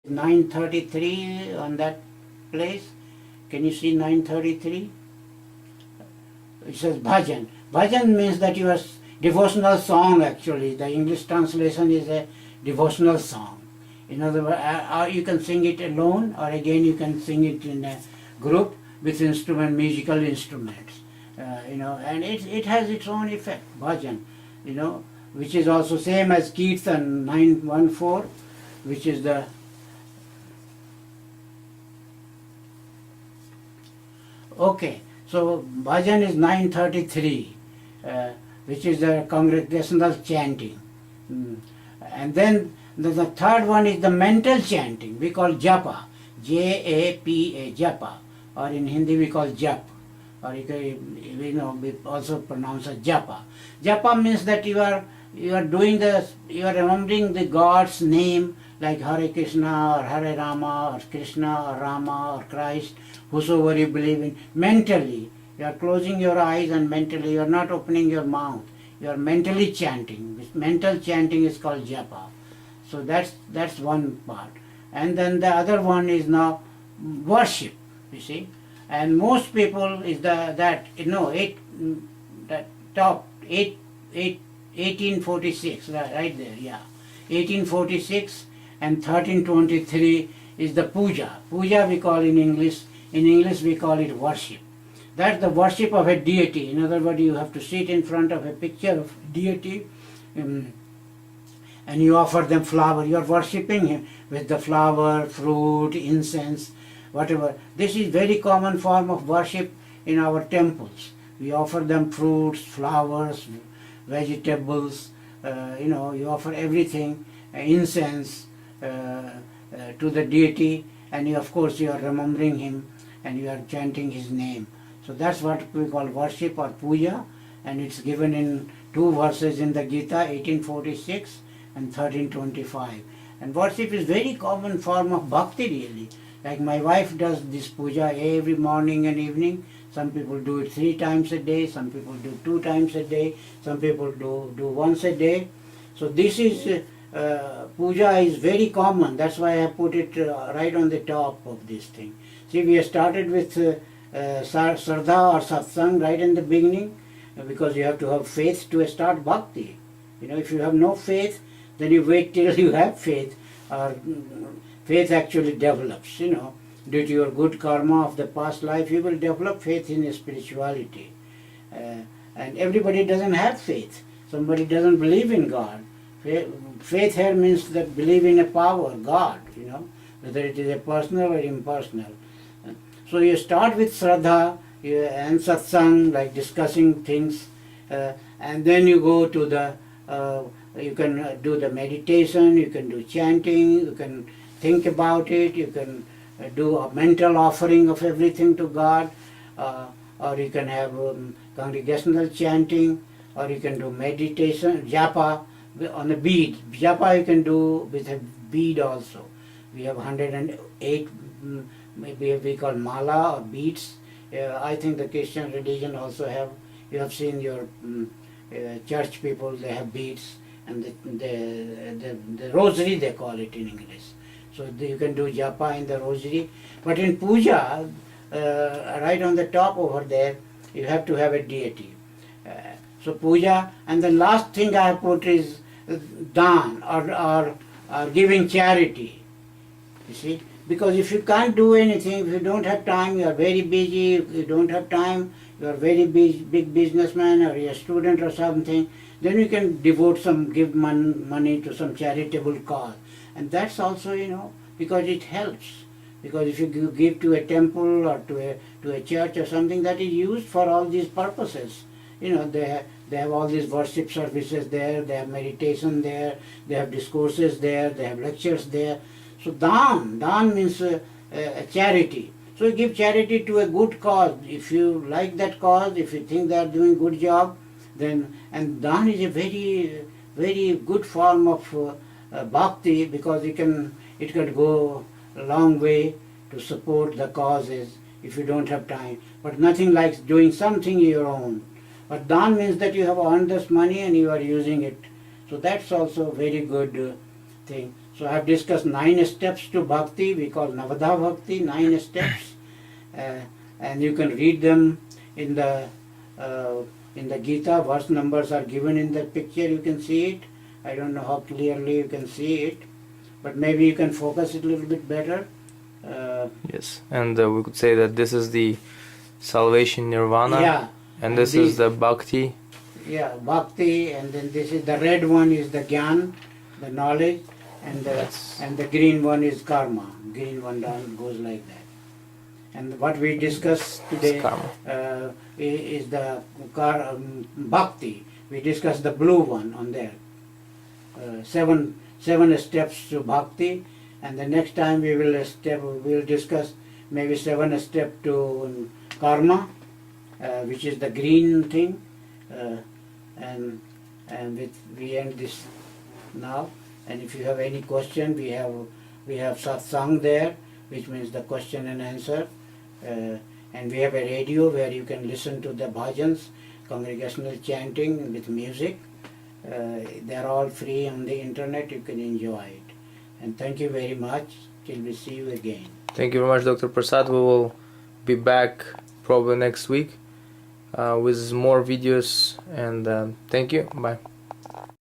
933 on that place. Can you see 933? It says bhajan. Bhajan means that you are devotional song actually. The English translation is a devotional song. In other words, or you can sing it alone, or again you can sing it in a group with musical instruments. And it has its own effect, bhajan, which is also same as Kirtan 914, which is the okay. So bhajan is 933, which is the congregational chanting. And then the third one is the mental chanting. We call japa, J-A-P-A, japa, or in Hindi we call jap, or we also pronounce as japa. Japa means that you are remembering the God's name, like Hare Krishna or Hare Rama or Krishna or Rama or Christ, whosoever you believe in, mentally. You are closing your eyes and mentally, you are not opening your mouth. You are mentally chanting. This mental chanting is called japa. So that's one part. And then the other one is now worship, you see. And most people is that top 1846, right there, yeah. 1846 and 1323 is the puja. Puja we call in English. In English we call it worship. That's the worship of a deity. In other words, you have to sit in front of a picture of deity and you offer them flower. You are worshipping him with the flower, fruit, incense, whatever. This is very common form of worship in our temples. We offer them fruits, flowers, vegetables, you offer everything, incense to the deity, and of course you are remembering him and you are chanting his name. So that's what we call worship or puja, and it's given in two verses in the Gita, 1846 and 1325. And worship is very common form of bhakti really. Like my wife does this puja every morning and evening. Some people do it 3 times a day, some people do 2 times a day, some people do once a day. So this is, puja is very common. That's why I put it right on the top of this thing. See, we have started with Shraddha or Satsang right in the beginning, because you have to have faith to start bhakti. If you have no faith, then you wait till you have faith, or faith actually develops, due to your good karma of the past life, you will develop faith in spirituality. And everybody doesn't have faith. Somebody doesn't believe in God. Faith here means that believe in a power, God, whether it is a personal or impersonal. So you start with Shraddha and Satsang, like discussing things, and then you go to the, you can do the meditation, you can do chanting, you can think about it, you can do a mental offering of everything to God, or you can have congregational chanting, or you can do meditation, japa on a bead. Japa you can do with a bead also. We have 108, maybe we call mala or beads. I think the Christian religion also have, you have seen your church people, they have beads, and the rosary they call it in English. So you can do japa in the rosary. But in puja, right on the top over there, you have to have a deity. So puja, and the last thing I have put is dan, or giving charity. You see, because if you can't do anything, if you don't have time, you are very busy, if you don't have time, you are very big businessman or you're a student or something, then you can devote give money to some charitable cause. And that's also, because it helps. Because if you give to a temple or to a church or something, that is used for all these purposes. They have all these worship services there, they have meditation there, they have discourses there, they have lectures there. So dan means a charity. So you give charity to a good cause. If you like that cause, if you think they are doing good job, then, and dan is a very, very good form of bhakti, because it can go a long way to support the causes if you don't have time. But nothing like doing something your own. But dan means that you have earned this money and you are using it. So that's also a very good thing. So I have discussed 9 steps to bhakti. We call Navadha Bhakti, 9 steps, and you can read them in the Gita. Verse numbers are given in the picture. You can see it. I don't know how clearly you can see it, but maybe you can focus it a little bit better. Yes, and we could say that this is the salvation nirvana, Yeah, and this is the bhakti. Yeah, bhakti, and then this is the red one is the gyan, the knowledge, and the green one is karma. Green one down goes like that. And what we discussed today is the bhakti. We discussed the blue one on there. Seven steps to bhakti, and the next time we will discuss maybe 7 steps to karma, which is the green thing. And we end this now. And if you have any question, we have satsang there, which means the question and answer. And we have a radio where you can listen to the bhajans, congregational chanting with music. They are all free on the internet. You can enjoy it. And thank you very much. Till we see you again. Thank you very much, Dr. Prasad. We will be back probably next week with more videos. And thank you. Bye.